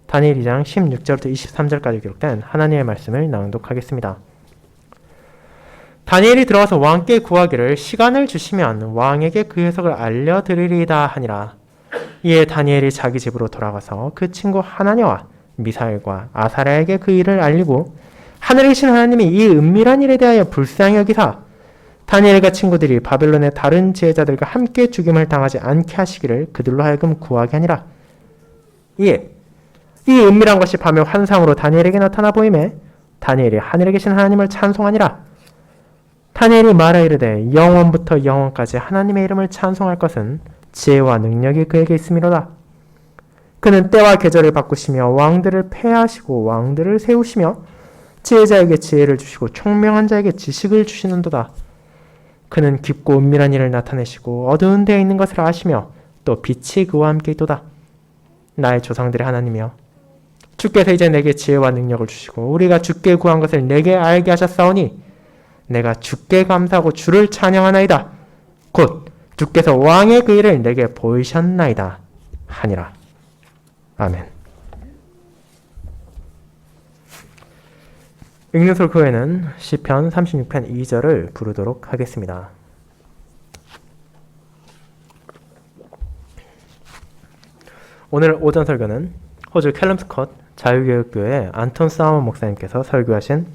다니엘 2장 16절부터 23절까지 기록된 하나님의 말씀을 낭독하겠습니다. 다니엘이 들어와서 왕께 구하기를 시간을 주시면 왕에게 그 해석을 알려드리리이다 하니라. 이에 다니엘이 자기 집으로 돌아가서 그 친구 하나냐와 미사엘과 아사랴에게 그 일을 알리고 하늘에 계신 하나님이 이 은밀한 일에 대하여 불쌍히 여기사 다니엘과 친구들이 바벨론의 다른 지혜자들과 함께 죽임을 당하지 않게 하시기를 그들로 하여금 구하게 하니라. 이에 이 은밀한 것이 밤의 환상으로 다니엘에게 나타나 보이매 다니엘이 하늘에 계신 하나님을 찬송하니라. 다니엘이 말하 이르되 영원부터 영원까지 하나님의 이름을 찬송할 것은 지혜와 능력이 그에게 있음이로다. 그는 때와 계절을 바꾸시며 왕들을 폐하시고 왕들을 세우시며 지혜자에게 지혜를 주시고 총명한 자에게 지식을 주시는도다. 그는 깊고 은밀한 일을 나타내시고 어두운 데에 있는 것을 아시며 또 빛이 그와 함께 있도다. 나의 조상들의 하나님이여, 주께서 이제 내게 지혜와 능력을 주시고 우리가 주께 구한 것을 내게 알게 하셨사오니 내가 주께 감사하고 주를 찬양하나이다. 곧 주께서 왕의 그 일을 내게 보이셨나이다 하니라. 아멘. 읽는 솔 후에는 시편 36편 2절을 부르도록 하겠습니다. 오늘 오전 설교는 호주 캘럼스컷 자유교육교회 안톤 사우먼 목사님께서 설교하신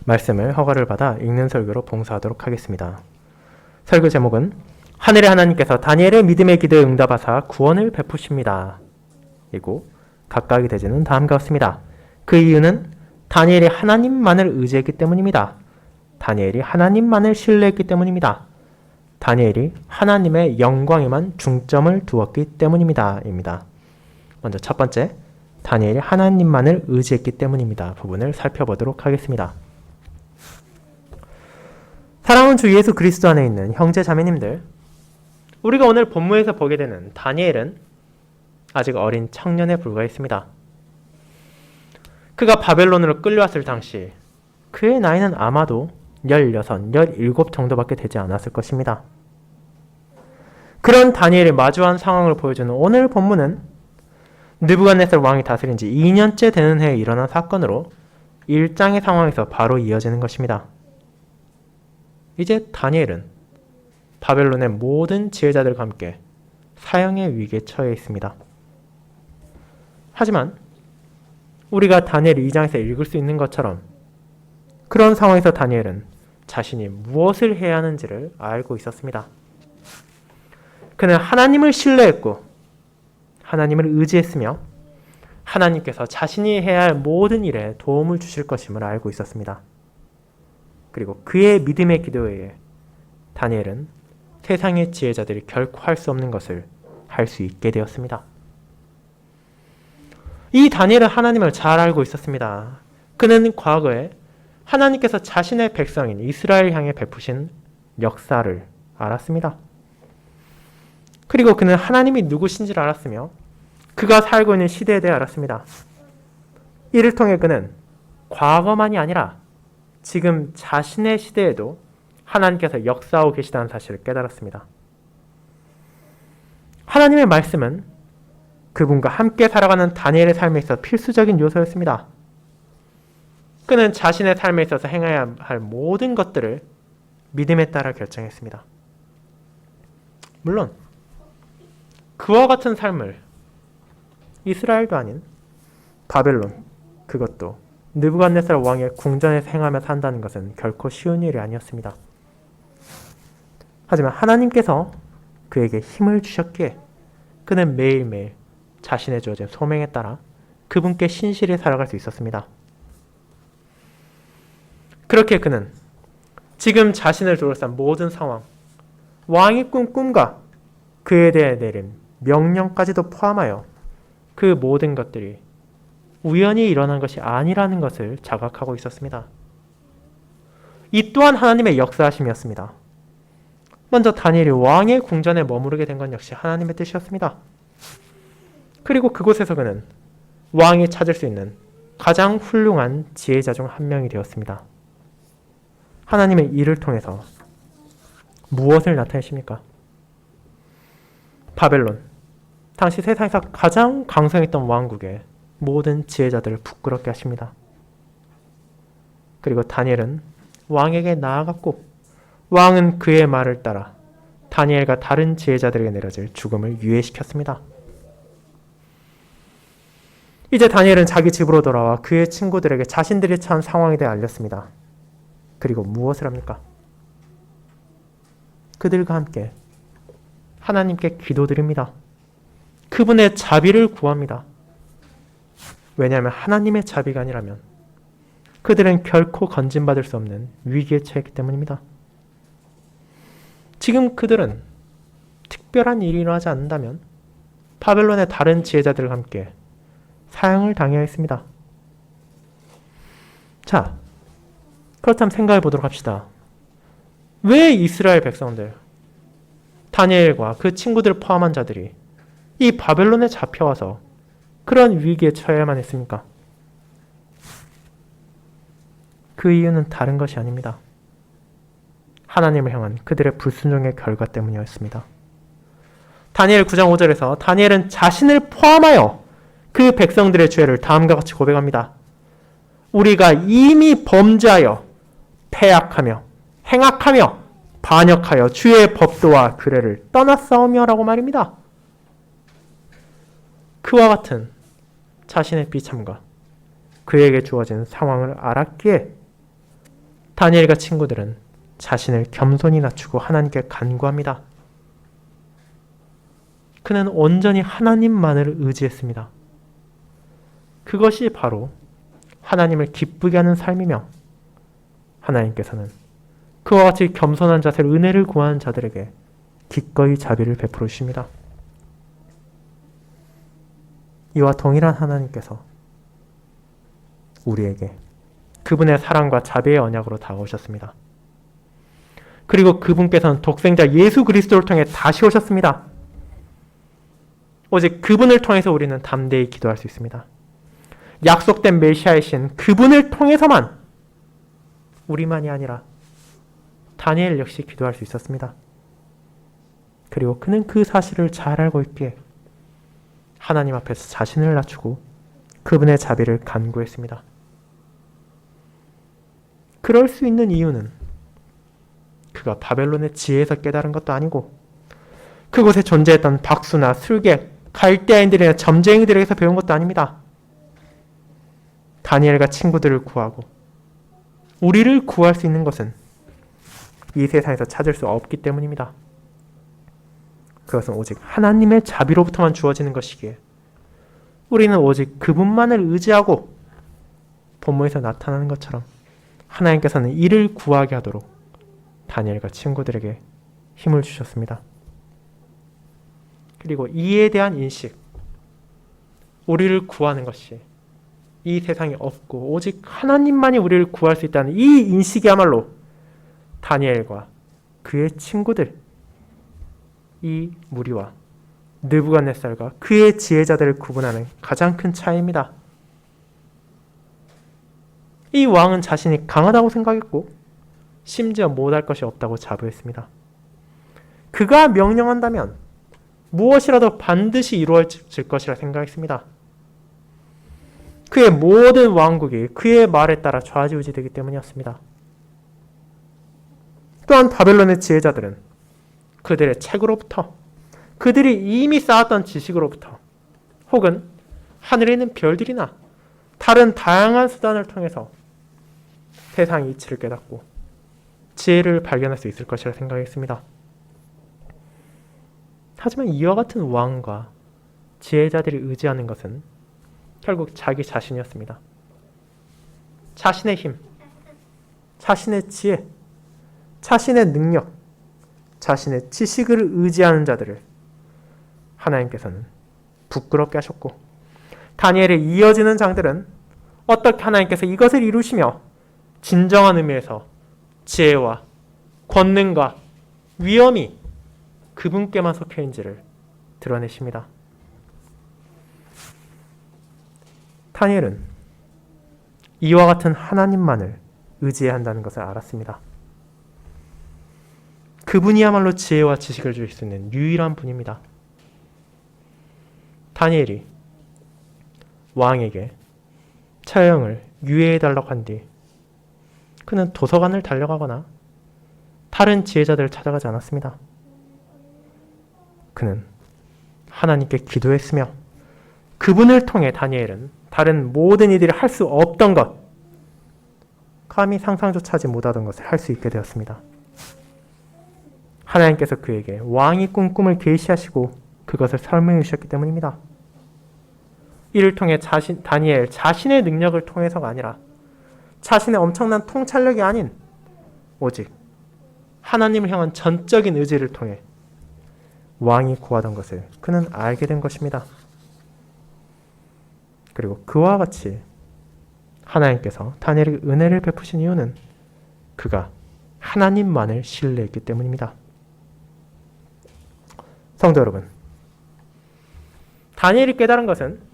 말씀을 허가를 받아 읽는 설교로 봉사하도록 하겠습니다. 설교 제목은 하늘의 하나님께서 다니엘의 믿음의 기도에 응답하사 구원을 베푸십니다. 이고 각각의 대제는 다음과 같습니다. 그 이유는 다니엘이 하나님만을 의지했기 때문입니다. 다니엘이 하나님만을 신뢰했기 때문입니다. 다니엘이 하나님의 영광에만 중점을 두었기 때문입니다. 입니다. 먼저 첫 번째, 다니엘이 하나님만을 의지했기 때문입니다. 부분을 살펴보도록 하겠습니다. 사랑하는 주 예수 그리스도 안에 있는 형제 자매님들, 우리가 오늘 본문에서 보게 되는 다니엘은 아직 어린 청년에 불과했습니다. 그가 바벨론으로 끌려왔을 당시 그의 나이는 아마도 16, 17 정도밖에 되지 않았을 것입니다. 그런 다니엘이 마주한 상황을 보여주는 오늘 본문은 느부갓네살 왕이 다스린 지 2년째 되는 해에 일어난 사건으로 1장의 상황에서 바로 이어지는 것입니다. 이제 다니엘은 바벨론의 모든 지혜자들과 함께 사형의 위기에 처해 있습니다. 하지만 우리가 다니엘 2장에서 읽을 수 있는 것처럼 그런 상황에서 다니엘은 자신이 무엇을 해야 하는지를 알고 있었습니다. 그는 하나님을 신뢰했고 하나님을 의지했으며 하나님께서 자신이 해야 할 모든 일에 도움을 주실 것임을 알고 있었습니다. 그리고 그의 믿음의 기도에 의해 다니엘은 세상의 지혜자들이 결코 할 수 없는 것을 할 수 있게 되었습니다. 이 다니엘은 하나님을 잘 알고 있었습니다. 그는 과거에 하나님께서 자신의 백성인 이스라엘 향해 베푸신 역사를 알았습니다. 그리고 그는 하나님이 누구신지를 알았으며 그가 살고 있는 시대에 대해 알았습니다. 이를 통해 그는 과거만이 아니라 지금 자신의 시대에도 하나님께서 역사하고 계시다는 사실을 깨달았습니다. 하나님의 말씀은 그분과 함께 살아가는 다니엘의 삶에 있어 필수적인 요소였습니다. 그는 자신의 삶에 있어서 행해야 할 모든 것들을 믿음에 따라 결정했습니다. 물론 그와 같은 삶을 이스라엘도 아닌 바벨론, 그것도 느부갓네살 왕의 궁전에서 행하며 산다는 것은 결코 쉬운 일이 아니었습니다. 하지만 하나님께서 그에게 힘을 주셨기에 그는 매일매일 자신의 주어진 소명에 따라 그분께 신실히 살아갈 수 있었습니다. 그렇게 그는 지금 자신을 둘러싼 모든 상황, 왕이 꾼 꿈과 그에 대해 내린 명령까지도 포함하여 그 모든 것들이 우연히 일어난 것이 아니라는 것을 자각하고 있었습니다. 이 또한 하나님의 역사하심이었습니다. 먼저 다니엘이 왕의 궁전에 머무르게 된 건 역시 하나님의 뜻이었습니다. 그리고 그곳에서 그는 왕이 찾을 수 있는 가장 훌륭한 지혜자 중 한 명이 되었습니다. 하나님의 일을 통해서 무엇을 나타내십니까? 바벨론, 당시 세상에서 가장 강성했던 왕국의 모든 지혜자들을 부끄럽게 하십니다. 그리고 다니엘은 왕에게 나아갔고 왕은 그의 말을 따라 다니엘과 다른 지혜자들에게 내려질 죽음을 유예시켰습니다. 이제 다니엘은 자기 집으로 돌아와 그의 친구들에게 자신들이 처한 상황에 대해 알렸습니다. 그리고 무엇을 합니까? 그들과 함께 하나님께 기도드립니다. 그분의 자비를 구합니다. 왜냐하면 하나님의 자비가 아니라면 그들은 결코 건진받을 수 없는 위기에 처했기 때문입니다. 지금 그들은 특별한 일이 일어나지 않는다면 바벨론의 다른 지혜자들과 함께 사형을 당해야 했습니다. 자, 그렇다면 생각해 보도록 합시다. 왜 이스라엘 백성들, 다니엘과 그 친구들 포함한 자들이 이 바벨론에 잡혀와서 그런 위기에 처해야만 했습니까? 그 이유는 다른 것이 아닙니다. 하나님을 향한 그들의 불순종의 결과 때문이었습니다. 다니엘 9장 5절에서 다니엘은 자신을 포함하여 그 백성들의 죄를 다음과 같이 고백합니다. 우리가 이미 범죄하여 패악하며 행악하며 반역하여 주의 법도와 규례를 떠났사오며 라고 말입니다. 그와 같은 자신의 비참과 그에게 주어진 상황을 알았기에 다니엘과 친구들은 자신을 겸손히 낮추고 하나님께 간구합니다. 그는 온전히 하나님만을 의지했습니다. 그것이 바로 하나님을 기쁘게 하는 삶이며 하나님께서는 그와 같이 겸손한 자세로 은혜를 구하는 자들에게 기꺼이 자비를 베풀어 주십니다. 이와 동일한 하나님께서 우리에게 그분의 사랑과 자비의 언약으로 다가오셨습니다. 그리고 그분께서는 독생자 예수 그리스도를 통해 다시 오셨습니다. 오직 그분을 통해서 우리는 담대히 기도할 수 있습니다. 약속된 메시아이신 그분을 통해서만 우리만이 아니라 다니엘 역시 기도할 수 있었습니다. 그리고 그는 그 사실을 잘 알고 있기에 하나님 앞에서 자신을 낮추고 그분의 자비를 간구했습니다. 그럴 수 있는 이유는 그가 바벨론의 지혜에서 깨달은 것도 아니고 그곳에 존재했던 박수나 술객, 갈대아인들이나 점쟁이들에게서 배운 것도 아닙니다. 다니엘과 친구들을 구하고 우리를 구할 수 있는 것은 이 세상에서 찾을 수 없기 때문입니다. 그것은 오직 하나님의 자비로부터만 주어지는 것이기에 우리는 오직 그분만을 의지하고 본문에서 나타나는 것처럼 하나님께서는 이를 구하게 하도록 다니엘과 친구들에게 힘을 주셨습니다. 그리고 이에 대한 인식, 우리를 구하는 것이 이 세상에 없고 오직 하나님만이 우리를 구할 수 있다는 이 인식이야말로 다니엘과 그의 친구들, 이 무리와 느부갓네살과 그의 지혜자들을 구분하는 가장 큰 차이입니다. 이 왕은 자신이 강하다고 생각했고 심지어 못할 것이 없다고 자부했습니다. 그가 명령한다면 무엇이라도 반드시 이루어질 것이라 생각했습니다. 그의 모든 왕국이 그의 말에 따라 좌지우지되기 때문이었습니다. 또한 바벨론의 지혜자들은 그들의 책으로부터, 그들이 이미 쌓았던 지식으로부터, 혹은 하늘에 있는 별들이나 다른 다양한 수단을 통해서 세상의 이치를 깨닫고 지혜를 발견할 수 있을 것이라 생각했습니다. 하지만 이와 같은 왕과 지혜자들이 의지하는 것은 결국 자기 자신이었습니다. 자신의 힘, 자신의 지혜, 자신의 능력, 자신의 지식을 의지하는 자들을 하나님께서는 부끄럽게 하셨고 다니엘에 이어지는 장들은 어떻게 하나님께서 이것을 이루시며 진정한 의미에서 지혜와 권능과 위엄이 그분께만 속해 있는지를 드러내십니다. 다니엘은 이와 같은 하나님만을 의지해야 한다는 것을 알았습니다. 그분이야말로 지혜와 지식을 줄 수 있는 유일한 분입니다. 다니엘이 왕에게 처형을 유예해달라고 한 뒤 그는 도서관을 달려가거나 다른 지혜자들을 찾아가지 않았습니다. 그는 하나님께 기도했으며 그분을 통해 다니엘은 다른 모든 이들이 할 수 없던 것, 감히 상상조차 하지 못하던 것을 할 수 있게 되었습니다. 하나님께서 그에게 왕이 꾼 꿈을 계시하시고 그것을 설명해 주셨기 때문입니다. 이를 통해 다니엘 자신의 능력을 통해서가 아니라 자신의 엄청난 통찰력이 아닌 오직 하나님을 향한 전적인 의지를 통해 왕이 구하던 것을 그는 알게 된 것입니다. 그리고 그와 같이 하나님께서 다니엘에게 은혜를 베푸신 이유는 그가 하나님만을 신뢰했기 때문입니다. 성도 여러분, 다니엘이 깨달은 것은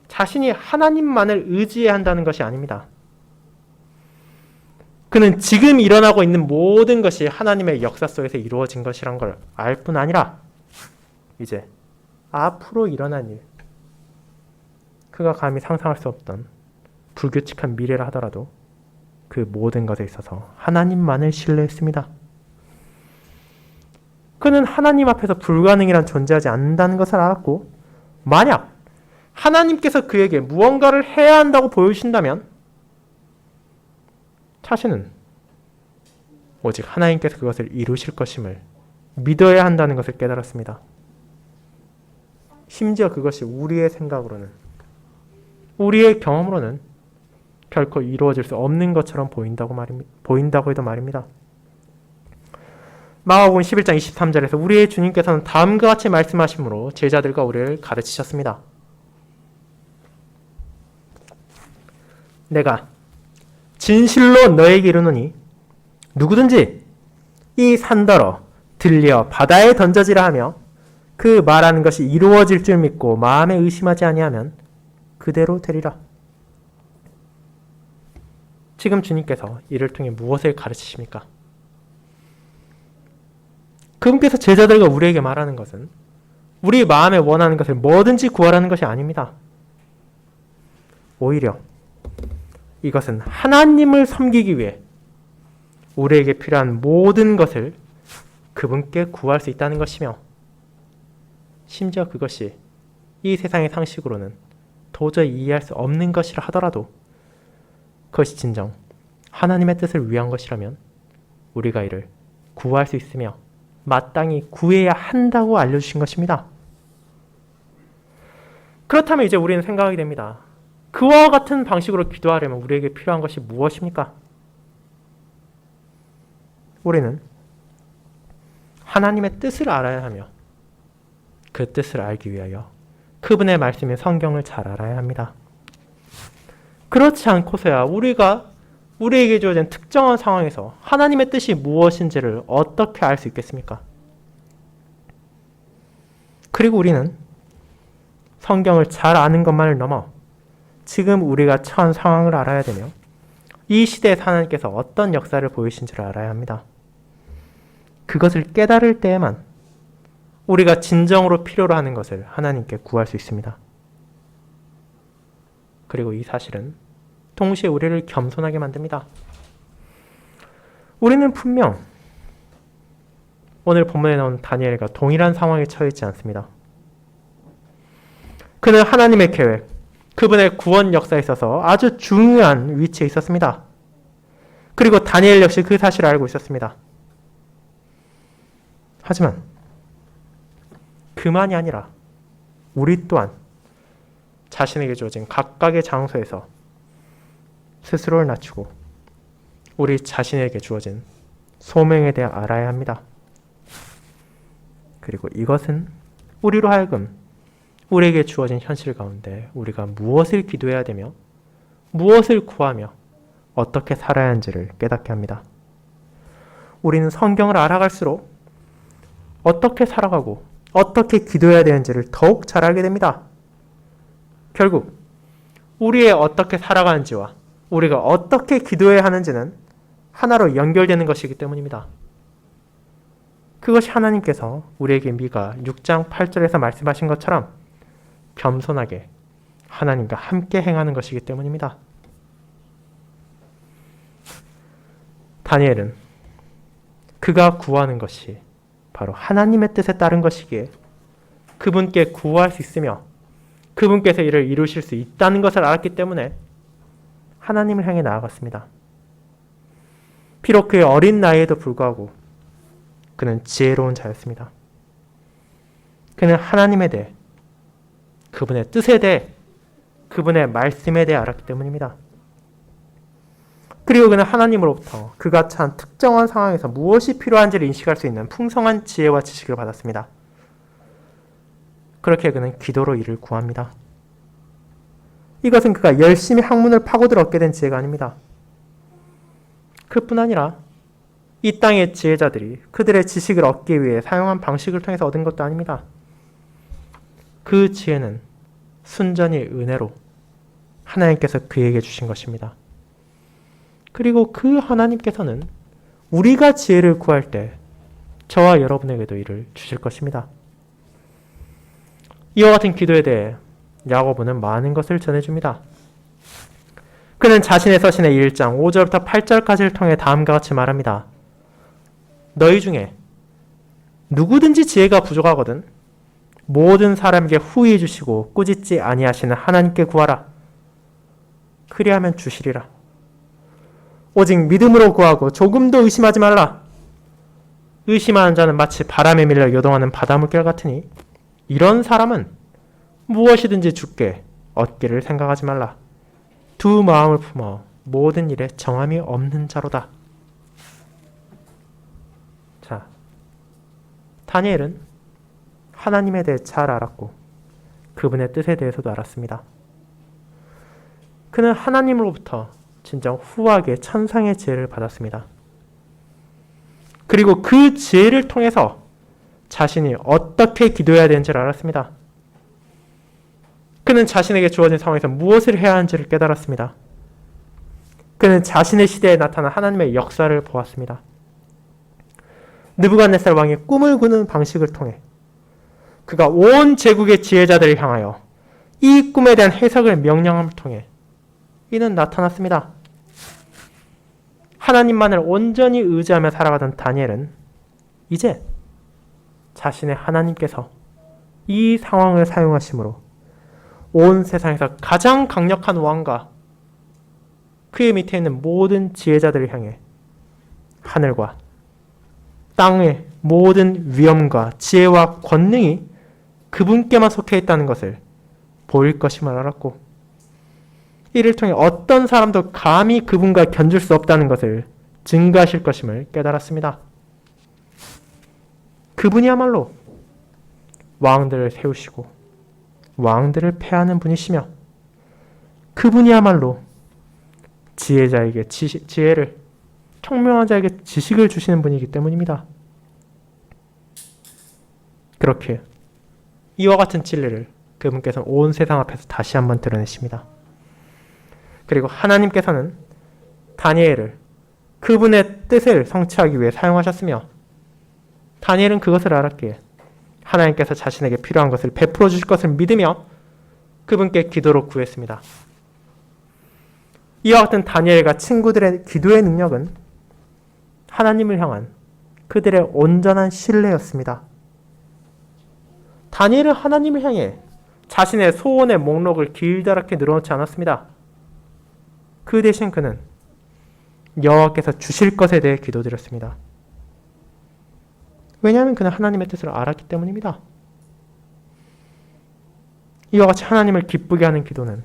자신이 하나님만을 의지해야 한다는 것이 아닙니다. 그는 지금 일어나고 있는 모든 것이 하나님의 역사 속에서 이루어진 것이란 걸 알 뿐 아니라 이제 앞으로 일어난 일, 그가 감히 상상할 수 없던 불규칙한 미래라 하더라도 그 모든 것에 있어서 하나님만을 신뢰했습니다. 그는 하나님 앞에서 불가능이란 존재하지 않는다는 것을 알았고, 만약 하나님께서 그에게 무언가를 해야 한다고 보여주신다면 자신은 오직 하나님께서 그것을 이루실 것임을 믿어야 한다는 것을 깨달았습니다. 심지어 그것이 우리의 생각으로는, 우리의 경험으로는 결코 이루어질 수 없는 것처럼 보인다고 해도 말입니다. 마가복음 11장 23절에서 우리의 주님께서는 다음과 같이 말씀하심으로 제자들과 우리를 가르치셨습니다. 내가 진실로 너에게 이르노니 누구든지 이 산더러 들려 바다에 던져지라 하며 그 말하는 것이 이루어질 줄 믿고 마음에 의심하지 아니하면 그대로 되리라. 지금 주님께서 이를 통해 무엇을 가르치십니까? 그분께서 제자들과 우리에게 말하는 것은 우리 마음에 원하는 것을 뭐든지 구하라는 것이 아닙니다. 오히려 이것은 하나님을 섬기기 위해 우리에게 필요한 모든 것을 그분께 구할 수 있다는 것이며, 심지어 그것이 이 세상의 상식으로는 도저히 이해할 수 없는 것이라 하더라도 그것이 진정 하나님의 뜻을 위한 것이라면 우리가 이를 구할 수 있으며 마땅히 구해야 한다고 알려주신 것입니다. 그렇다면 이제 우리는 생각하게 됩니다. 그와 같은 방식으로 기도하려면 우리에게 필요한 것이 무엇입니까? 우리는 하나님의 뜻을 알아야 하며 그 뜻을 알기 위하여 그분의 말씀인 성경을 잘 알아야 합니다. 그렇지 않고서야 우리에게 주어진 특정한 상황에서 하나님의 뜻이 무엇인지를 어떻게 알 수 있겠습니까? 그리고 우리는 성경을 잘 아는 것만을 넘어 지금 우리가 처한 상황을 알아야 되며 이 시대에서 하나님께서 어떤 역사를 보이신지를 알아야 합니다. 그것을 깨달을 때에만 우리가 진정으로 필요로 하는 것을 하나님께 구할 수 있습니다. 그리고 이 사실은 동시에 우리를 겸손하게 만듭니다. 우리는 분명 오늘 본문에 나온 다니엘과 동일한 상황에 처해 있지 않습니다. 그는 하나님의 계획, 그분의 구원 역사에 있어서 아주 중요한 위치에 있었습니다. 그리고 다니엘 역시 그 사실을 알고 있었습니다. 하지만 그만이 아니라 우리 또한 자신에게 주어진 각각의 장소에서 스스로를 낮추고 우리 자신에게 주어진 소명에 대해 알아야 합니다. 그리고 이것은 우리로 하여금 우리에게 주어진 현실 가운데 우리가 무엇을 기도해야 되며 무엇을 구하며 어떻게 살아야 하는지를 깨닫게 합니다. 우리는 성경을 알아갈수록 어떻게 살아가고 어떻게 기도해야 되는지를 더욱 잘 알게 됩니다. 결국 우리의 어떻게 살아가는지와 우리가 어떻게 기도해야 하는지는 하나로 연결되는 것이기 때문입니다. 그것이 하나님께서 우리에게 미가 6장 8절에서 말씀하신 것처럼 겸손하게 하나님과 함께 행하는 것이기 때문입니다. 다니엘은 그가 구하는 것이 바로 하나님의 뜻에 따른 것이기에 그분께 구할 수 있으며 그분께서 이를 이루실 수 있다는 것을 알았기 때문에 하나님을 향해 나아갔습니다. 비록 그의 어린 나이에도 불구하고 그는 지혜로운 자였습니다. 그는 하나님에 대해, 그분의 뜻에 대해, 그분의 말씀에 대해 알았기 때문입니다. 그리고 그는 하나님으로부터 그가 처한 특정한 상황에서 무엇이 필요한지를 인식할 수 있는 풍성한 지혜와 지식을 받았습니다. 그렇게 그는 기도로 이를 구합니다. 이것은 그가 열심히 학문을 파고들어 얻게 된 지혜가 아닙니다. 그뿐 아니라 이 땅의 지혜자들이 그들의 지식을 얻기 위해 사용한 방식을 통해서 얻은 것도 아닙니다. 그 지혜는 순전히 은혜로 하나님께서 그에게 주신 것입니다. 그리고 그 하나님께서는 우리가 지혜를 구할 때 저와 여러분에게도 이를 주실 것입니다. 이와 같은 기도에 대해 야고보는 많은 것을 전해줍니다. 그는 자신의 서신의 1장 5절부터 8절까지를 통해 다음과 같이 말합니다. 너희 중에 누구든지 지혜가 부족하거든 모든 사람에게 후히 주시고 꾸짖지 아니하시는 하나님께 구하라. 그리하면 주시리라. 오직 믿음으로 구하고 조금도 의심하지 말라. 의심하는 자는 마치 바람에 밀려 요동하는 바닷물결 같으니 이런 사람은 무엇이든지 주께 얻기를 생각하지 말라. 두 마음을 품어 모든 일에 정함이 없는 자로다. 자, 다니엘은 하나님에 대해 잘 알았고 그분의 뜻에 대해서도 알았습니다. 그는 하나님으로부터 진정 후하게 천상의 지혜를 받았습니다. 그리고 그 지혜를 통해서 자신이 어떻게 기도해야 되는지를 알았습니다. 그는 자신에게 주어진 상황에서 무엇을 해야 하는지를 깨달았습니다. 그는 자신의 시대에 나타난 하나님의 역사를 보았습니다. 느부갓네살 왕이 꿈을 꾸는 방식을 통해 그가 온 제국의 지혜자들을 향하여 이 꿈에 대한 해석을 명령함을 통해 이는 나타났습니다. 하나님만을 온전히 의지하며 살아가던 다니엘은 이제 자신의 하나님께서 이 상황을 사용하심으로 온 세상에서 가장 강력한 왕과 그의 밑에 있는 모든 지혜자들을 향해 하늘과 땅의 모든 위엄과 지혜와 권능이 그분께만 속해 있다는 것을 보일 것임을 알았고 이를 통해 어떤 사람도 감히 그분과 견줄 수 없다는 것을 증거하실 것임을 깨달았습니다. 그분이야말로 왕들을 세우시고 왕들을 패하는 분이시며 그분이야말로 지혜자에게 지혜를 총명한 자에게 지식을 주시는 분이기 때문입니다. 그렇게 이와 같은 진리를 그분께서는 온 세상 앞에서 다시 한번 드러내십니다. 그리고 하나님께서는 다니엘을 그분의 뜻을 성취하기 위해 사용하셨으며 다니엘은 그것을 알았기에 하나님께서 자신에게 필요한 것을 베풀어 주실 것을 믿으며 그분께 기도로 구했습니다. 이와 같은 다니엘과 친구들의 기도의 능력은 하나님을 향한 그들의 온전한 신뢰였습니다. 다니엘은 하나님을 향해 자신의 소원의 목록을 길다랗게 늘어놓지 않았습니다. 그 대신 그는 여호와께서 주실 것에 대해 기도드렸습니다. 왜냐하면 그는 하나님의 뜻을 알았기 때문입니다. 이와 같이 하나님을 기쁘게 하는 기도는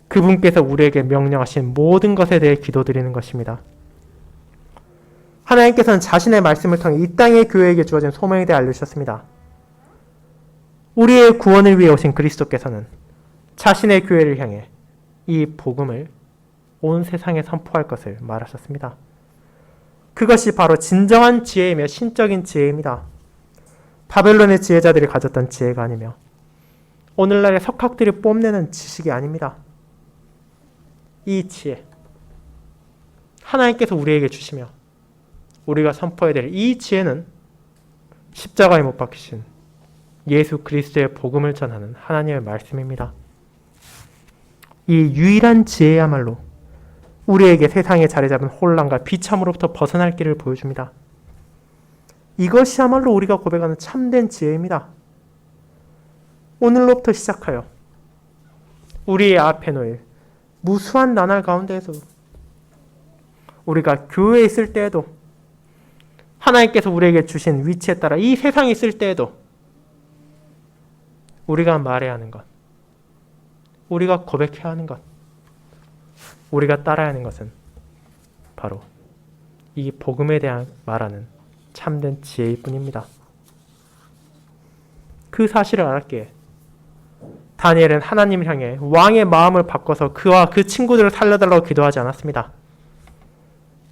그분께서 우리에게 명령하신 모든 것에 대해 기도드리는 것입니다. 하나님께서는 자신의 말씀을 통해 이 땅의 교회에게 주어진 소명에 대해 알려주셨습니다. 우리의 구원을 위해 오신 그리스도께서는 자신의 교회를 향해 이 복음을 온 세상에 선포할 것을 말하셨습니다. 그것이 바로 진정한 지혜이며 신적인 지혜입니다. 바벨론의 지혜자들이 가졌던 지혜가 아니며 오늘날의 석학들이 뽐내는 지식이 아닙니다. 이 지혜, 하나님께서 우리에게 주시며 우리가 선포해야 될 이 지혜는 십자가에 못 박히신 예수 그리스도의 복음을 전하는 하나님의 말씀입니다. 이 유일한 지혜야말로 우리에게 세상에 자리 잡은 혼란과 비참으로부터 벗어날 길을 보여줍니다. 이것이야말로 우리가 고백하는 참된 지혜입니다. 오늘로부터 시작하여 우리의 앞에 놓일 무수한 나날 가운데에서 우리가 교회에 있을 때에도 하나님께서 우리에게 주신 위치에 따라 이 세상에 있을 때에도 우리가 말해야 하는 것, 우리가 고백해야 하는 것, 우리가 따라야 하는 것은 바로 이 복음에 대한 말하는 참된 지혜일 뿐입니다. 그 사실을 알았기에 다니엘은 하나님을 향해 왕의 마음을 바꿔서 그와 그 친구들을 살려달라고 기도하지 않았습니다.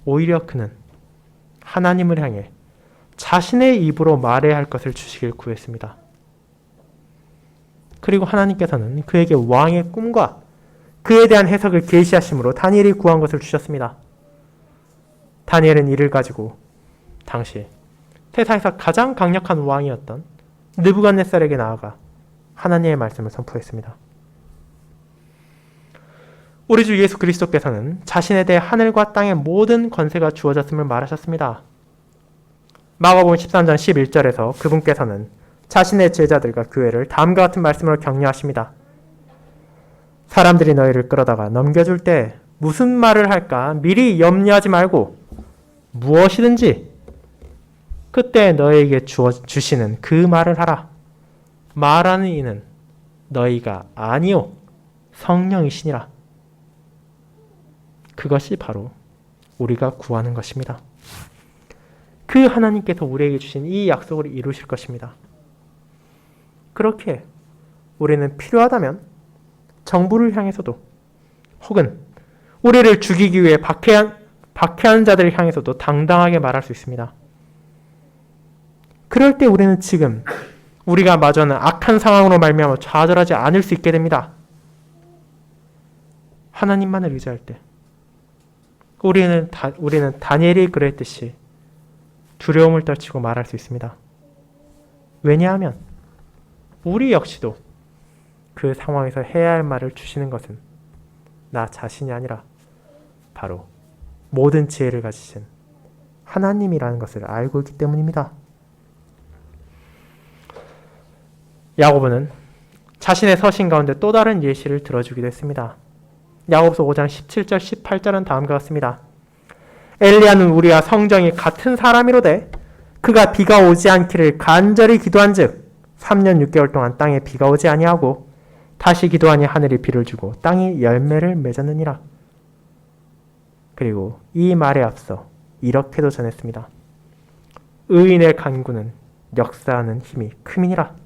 오히려 그는 하나님을 향해 자신의 입으로 말해야 할 것을 주시길 구했습니다. 그리고 하나님께서는 그에게 왕의 꿈과 그에 대한 해석을 계시하심으로 다니엘이 구한 것을 주셨습니다. 다니엘은 이를 가지고 당시 세상에서 가장 강력한 왕이었던 느부갓네살에게 나아가 하나님의 말씀을 선포했습니다. 우리 주 예수 그리스도께서는 자신에 대해 하늘과 땅의 모든 권세가 주어졌음을 말하셨습니다. 마가복음 13장 11절에서 그분께서는 자신의 제자들과 교회를 다음과 같은 말씀으로 격려하십니다. 사람들이 너희를 끌어다가 넘겨줄 때 무슨 말을 할까 미리 염려하지 말고 무엇이든지 그때 너희에게 주시는 그 말을 하라. 말하는 이는 너희가 아니요 성령이시니라. 그것이 바로 우리가 구하는 것입니다. 그 하나님께서 우리에게 주신 이 약속을 이루실 것입니다. 그렇게 우리는 필요하다면 정부를 향해서도 혹은 우리를 죽이기 위해 박해한 자들을 향해서도 당당하게 말할 수 있습니다. 그럴 때 우리는 지금 우리가 마주하는 악한 상황으로 말미암아 좌절하지 않을 수 있게 됩니다. 하나님만을 의지할 때 우리는 다니엘이 그랬듯이 두려움을 떨치고 말할 수 있습니다. 왜냐하면 우리 역시도 그 상황에서 해야 할 말을 주시는 것은 나 자신이 아니라 바로 모든 지혜를 가지신 하나님이라는 것을 알고 있기 때문입니다. 야고보는 자신의 서신 가운데 또 다른 예시를 들어주기도 했습니다. 야고보서 5장 17절 18절은 다음과 같습니다. 엘리야는 우리와 성정이 같은 사람이로되 그가 비가 오지 않기를 간절히 기도한즉 3년 6개월 동안 땅에 비가 오지 아니하고 다시 기도하니 하늘이 비를 주고 땅이 열매를 맺었느니라. 그리고 이 말에 앞서 이렇게도 전했습니다. 의인의 간구는 역사하는 힘이 큼이니라.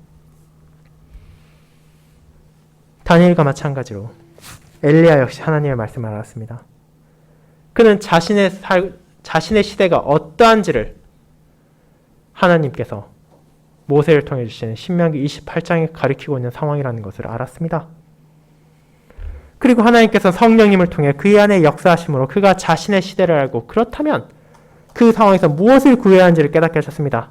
다니엘과 마찬가지로 엘리야 역시 하나님의 말씀을 알았습니다. 그는 자신의 시대가 어떠한지를 하나님께서 모세를 통해 주시는 신명기 28장에 가리키고 있는 상황이라는 것을 알았습니다. 그리고 하나님께서 성령님을 통해 그의 안에 역사하심으로 그가 자신의 시대를 알고 그렇다면 그 상황에서 무엇을 구해야 하는지를 깨닫게 하셨습니다.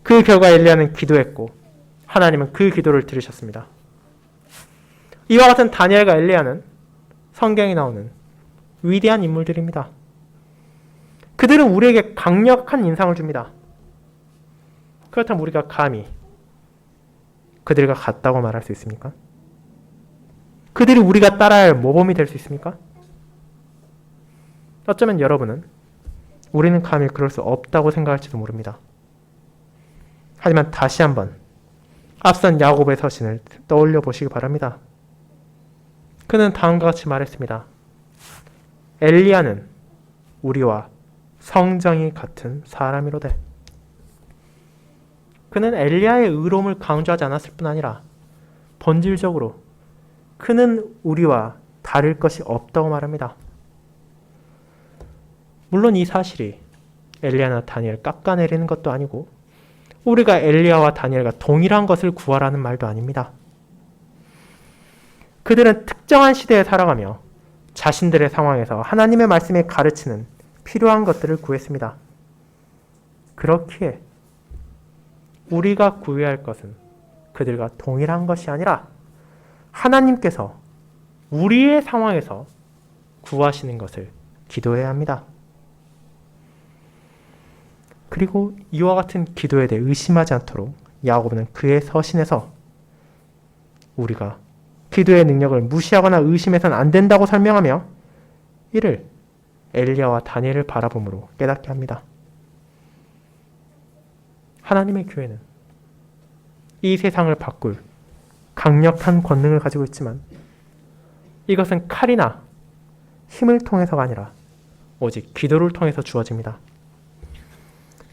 그 결과 엘리야는 기도했고 하나님은 그 기도를 들으셨습니다. 이와 같은 다니엘과 엘리야는 성경에 나오는 위대한 인물들입니다. 그들은 우리에게 강력한 인상을 줍니다. 그렇다면 우리가 감히 그들과 같다고 말할 수 있습니까? 그들이 우리가 따라야 할 모범이 될 수 있습니까? 어쩌면 여러분은 우리는 감히 그럴 수 없다고 생각할지도 모릅니다. 하지만 다시 한번 앞선 야고보의 서신을 떠올려 보시기 바랍니다. 그는 다음과 같이 말했습니다. 엘리야는 우리와 성정이 같은 사람이로되. 그는 엘리야의 의로움을 강조하지 않았을 뿐 아니라 본질적으로 그는 우리와 다를 것이 없다고 말합니다. 물론 이 사실이 엘리야나 다니엘을 깎아내리는 것도 아니고 우리가 엘리야와 다니엘과 동일한 것을 구하라는 말도 아닙니다. 그들은 특정한 시대에 살아가며 자신들의 상황에서 하나님의 말씀이 가르치는 필요한 것들을 구했습니다. 그렇기에 우리가 구해야 할 것은 그들과 동일한 것이 아니라 하나님께서 우리의 상황에서 구하시는 것을 기도해야 합니다. 그리고 이와 같은 기도에 대해 의심하지 않도록 야고보는 그의 서신에서 우리가 기도의 능력을 무시하거나 의심해서는 안 된다고 설명하며 이를 엘리야와 다니엘을 바라봄으로 깨닫게 합니다. 하나님의 교회는 이 세상을 바꿀 강력한 권능을 가지고 있지만 이것은 칼이나 힘을 통해서가 아니라 오직 기도를 통해서 주어집니다.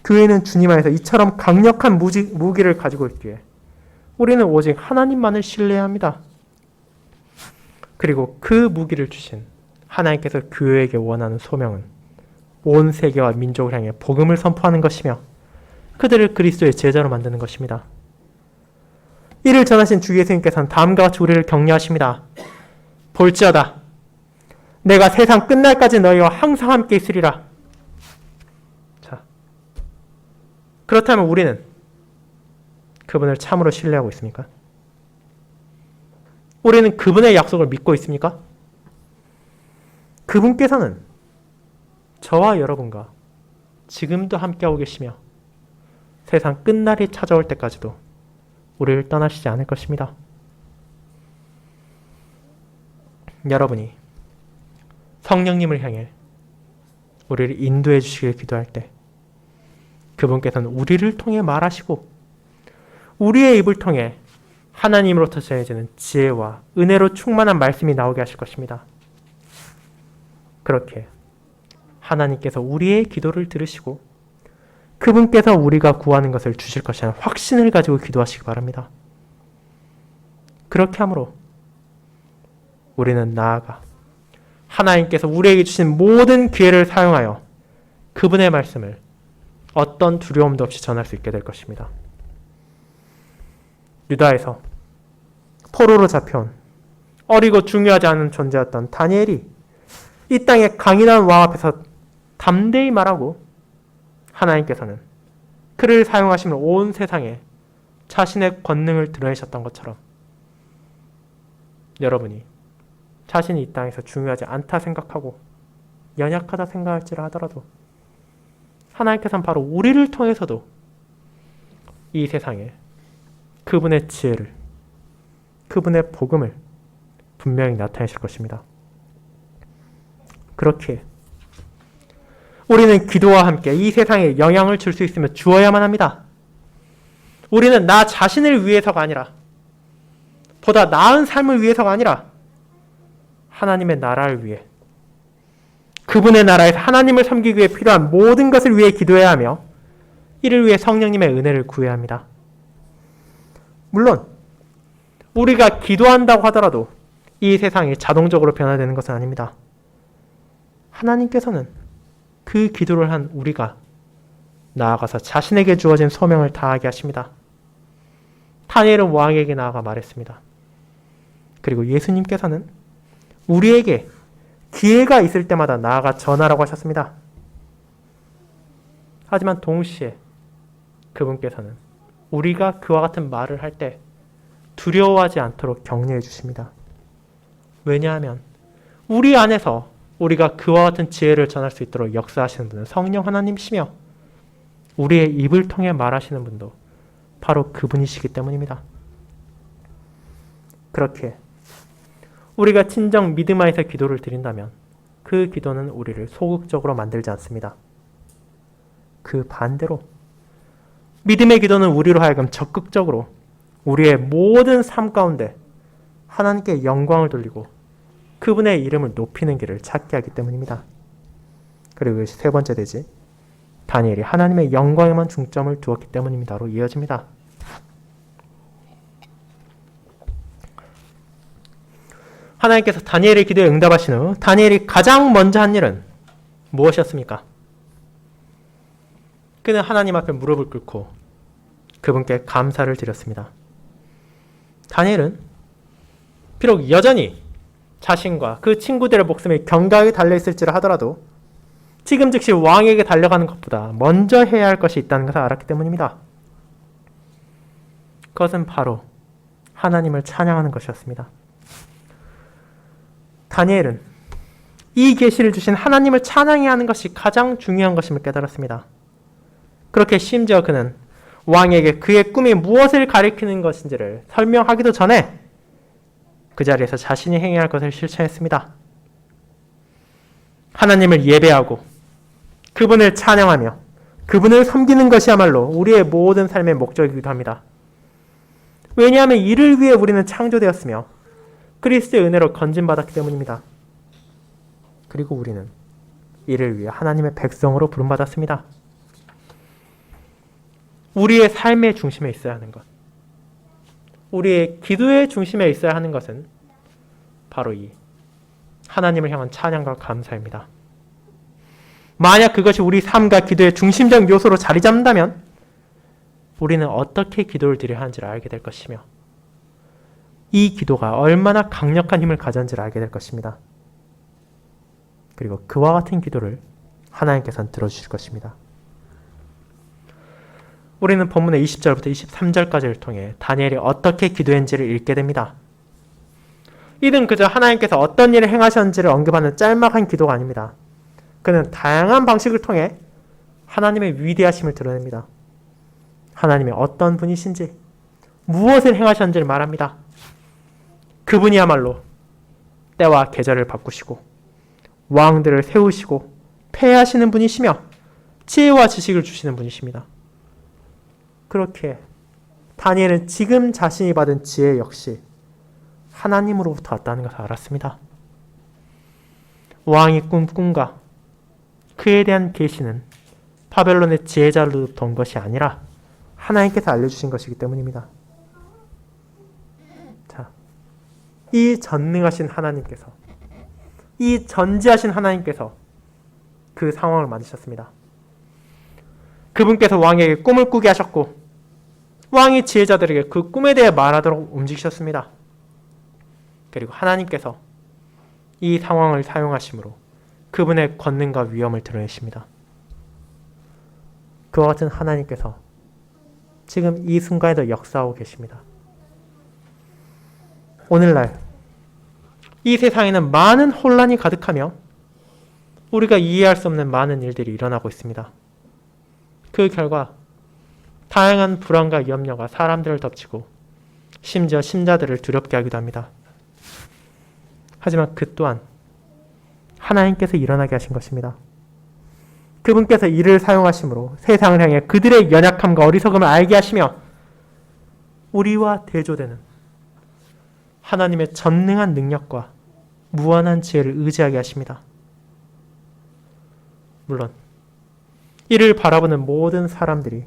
교회는 주님 안에서 이처럼 강력한 무기를 가지고 있기에 우리는 오직 하나님만을 신뢰해야 합니다. 그리고 그 무기를 주신 하나님께서 교회에게 원하는 소명은 온 세계와 민족을 향해 복음을 선포하는 것이며 그들을 그리스도의 제자로 만드는 것입니다. 이를 전하신 주 예수님께서는 다음과 같이 우리를 격려하십니다. 볼지어다 내가 세상 끝날까지 너희와 항상 함께 있으리라. 자, 그렇다면 우리는 그분을 참으로 신뢰하고 있습니까? 우리는 그분의 약속을 믿고 있습니까? 그분께서는 저와 여러분과 지금도 함께하고 계시며 세상 끝날이 찾아올 때까지도 우리를 떠나시지 않을 것입니다. 여러분이 성령님을 향해 우리를 인도해 주시길 기도할 때 그분께서는 우리를 통해 말하시고 우리의 입을 통해 하나님으로부터 전해지는 지혜와 은혜로 충만한 말씀이 나오게 하실 것입니다. 그렇게 하나님께서 우리의 기도를 들으시고 그분께서 우리가 구하는 것을 주실 것이라는 확신을 가지고 기도하시기 바랍니다. 그렇게 함으로 우리는 나아가 하나님께서 우리에게 주신 모든 기회를 사용하여 그분의 말씀을 어떤 두려움도 없이 전할 수 있게 될 것입니다. 유다에서 포로로 잡혀온 어리고 중요하지 않은 존재였던 다니엘이 이 땅의 강인한 왕 앞에서 담대히 말하고 하나님께서는 그를 사용하시면 온 세상에 자신의 권능을 드러내셨던 것처럼 여러분이 자신이 이 땅에서 중요하지 않다 생각하고 연약하다 생각할지라 하더라도 하나님께서는 바로 우리를 통해서도 이 세상에 그분의 지혜를, 그분의 복음을 분명히 나타내실 것입니다. 그렇게 우리는 기도와 함께 이 세상에 영향을 줄 수 있으면 주어야만 합니다. 우리는 나 자신을 위해서가 아니라 보다 나은 삶을 위해서가 아니라 하나님의 나라를 위해 그분의 나라에서 하나님을 섬기기 위해 필요한 모든 것을 위해 기도해야 하며 이를 위해 성령님의 은혜를 구해야 합니다. 물론 우리가 기도한다고 하더라도 이 세상이 자동적으로 변화되는 것은 아닙니다. 하나님께서는 그 기도를 한 우리가 나아가서 자신에게 주어진 소명을 다하게 하십니다. 다니엘은 왕에게 나아가 말했습니다. 그리고 예수님께서는 우리에게 기회가 있을 때마다 나아가 전하라고 하셨습니다. 하지만 동시에 그분께서는 우리가 그와 같은 말을 할 때 두려워하지 않도록 격려해 주십니다. 왜냐하면 우리 안에서 우리가 그와 같은 지혜를 전할 수 있도록 역사하시는 분은 성령 하나님이시며 우리의 입을 통해 말하시는 분도 바로 그분이시기 때문입니다. 그렇게 우리가 진정 믿음 안에서 기도를 드린다면 그 기도는 우리를 소극적으로 만들지 않습니다. 그 반대로 믿음의 기도는 우리로 하여금 적극적으로 우리의 모든 삶 가운데 하나님께 영광을 돌리고 그분의 이름을 높이는 길을 찾게 하기 때문입니다. 그리고 이것이 세 번째 되지. 다니엘이 하나님의 영광에만 중점을 두었기 때문입니다로 이어집니다. 하나님께서 다니엘의 기도에 응답하신 후 다니엘이 가장 먼저 한 일은 무엇이었습니까? 그는 하나님 앞에 무릎을 꿇고 그분께 감사를 드렸습니다. 다니엘은 비록 여전히 자신과 그 친구들의 목숨이 경각에 달려있을지라 하더라도 지금 즉시 왕에게 달려가는 것보다 먼저 해야 할 것이 있다는 것을 알았기 때문입니다. 그것은 바로 하나님을 찬양하는 것이었습니다. 다니엘은 이 계시를 주신 하나님을 찬양해야 하는 것이 가장 중요한 것임을 깨달았습니다. 그렇게 심지어 그는 왕에게 그의 꿈이 무엇을 가리키는 것인지를 설명하기도 전에 그 자리에서 자신이 행해야 할 것을 실천했습니다. 하나님을 예배하고 그분을 찬양하며 그분을 섬기는 것이야말로 우리의 모든 삶의 목적이기도 합니다. 왜냐하면 이를 위해 우리는 창조되었으며 그리스도의 은혜로 건진받았기 때문입니다. 그리고 우리는 이를 위해 하나님의 백성으로 부름받았습니다. 우리의 삶의 중심에 있어야 하는 것, 우리의 기도의 중심에 있어야 하는 것은 바로 이 하나님을 향한 찬양과 감사입니다. 만약 그것이 우리 삶과 기도의 중심적 요소로 자리 잡는다면 우리는 어떻게 기도를 드려야 하는지를 알게 될 것이며 이 기도가 얼마나 강력한 힘을 가졌는지를 알게 될 것입니다. 그리고 그와 같은 기도를 하나님께서는 들어주실 것입니다. 우리는 본문의 20절부터 23절까지를 통해 다니엘이 어떻게 기도했는지를 읽게 됩니다. 이는 그저 하나님께서 어떤 일을 행하셨는지를 언급하는 짤막한 기도가 아닙니다. 그는 다양한 방식을 통해 하나님의 위대하심을 드러냅니다. 하나님의 어떤 분이신지, 무엇을 행하셨는지를 말합니다. 그분이야말로 때와 계절을 바꾸시고 왕들을 세우시고 폐하시는 분이시며 지혜와 지식을 주시는 분이십니다. 그렇게 다니엘은 지금 자신이 받은 지혜 역시 하나님으로부터 왔다는 것을 알았습니다. 왕이 꾼 꿈과 그에 대한 계시는 바벨론의 지혜자로부터 온 것이 아니라 하나님께서 알려주신 것이기 때문입니다. 자, 이 전능하신 하나님께서, 이 전지하신 하나님께서 그 상황을 만드셨습니다. 그분께서 왕에게 꿈을 꾸게 하셨고 왕이 지혜자들에게 그 꿈에 대해 말하도록 움직이셨습니다. 그리고 하나님께서 이 상황을 사용하심으로 그분의 권능과 위엄을 드러내십니다. 그와 같은 하나님께서 지금 이 순간에도 역사하고 계십니다. 오늘날 이 세상에는 많은 혼란이 가득하며 우리가 이해할 수 없는 많은 일들이 일어나고 있습니다. 그 결과 다양한 불안과 염려가 사람들을 덮치고 심지어 신자들을 두렵게 하기도 합니다. 하지만 그 또한 하나님께서 일어나게 하신 것입니다. 그분께서 이를 사용하심으로 세상을 향해 그들의 연약함과 어리석음을 알게 하시며 우리와 대조되는 하나님의 전능한 능력과 무한한 지혜를 의지하게 하십니다. 물론 이를 바라보는 모든 사람들이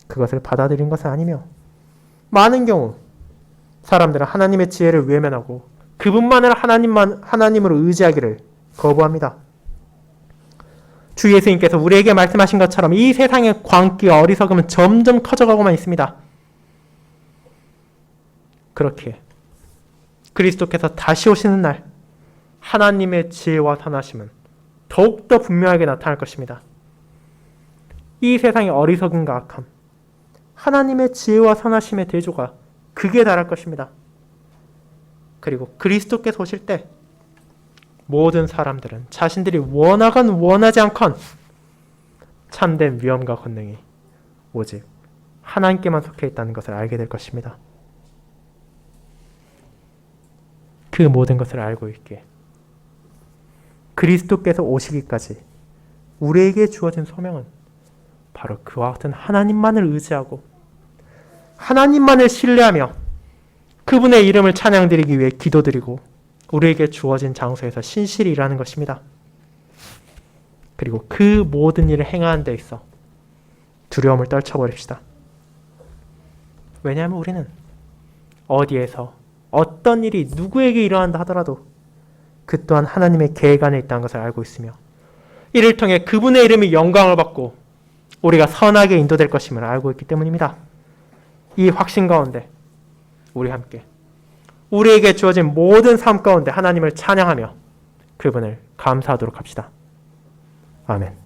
그것을 받아들인 것은 아니며 많은 경우 사람들은 하나님의 지혜를 외면하고 그분만을 하나님으로 의지하기를 거부합니다. 주 예수님께서 우리에게 말씀하신 것처럼 이 세상의 광기와 어리석음은 점점 커져가고만 있습니다. 그렇게 그리스도께서 다시 오시는 날 하나님의 지혜와 선하심은 더욱더 분명하게 나타날 것입니다. 이 세상의 어리석음과 악함, 하나님의 지혜와 선하심의 대조가 극에 달할 것입니다. 그리고 그리스도께서 오실 때 모든 사람들은 자신들이 원하건 원하지 않건 참된 위엄과 권능이 오직 하나님께만 속해 있다는 것을 알게 될 것입니다. 그 모든 것을 알고 있기에 그리스도께서 오시기까지 우리에게 주어진 소명은 바로 그와 같은 하나님만을 의지하고 하나님만을 신뢰하며 그분의 이름을 찬양드리기 위해 기도드리고 우리에게 주어진 장소에서 신실히 일하는 것입니다. 그리고 그 모든 일을 행하는 데 있어 두려움을 떨쳐버립시다. 왜냐하면 우리는 어디에서 어떤 일이 누구에게 일어난다 하더라도 그 또한 하나님의 계획 안에 있다는 것을 알고 있으며 이를 통해 그분의 이름이 영광을 받고 우리가 선하게 인도될 것임을 알고 있기 때문입니다. 이 확신 가운데 우리 함께 우리에게 주어진 모든 삶 가운데 하나님을 찬양하며 그분을 감사하도록 합시다. 아멘.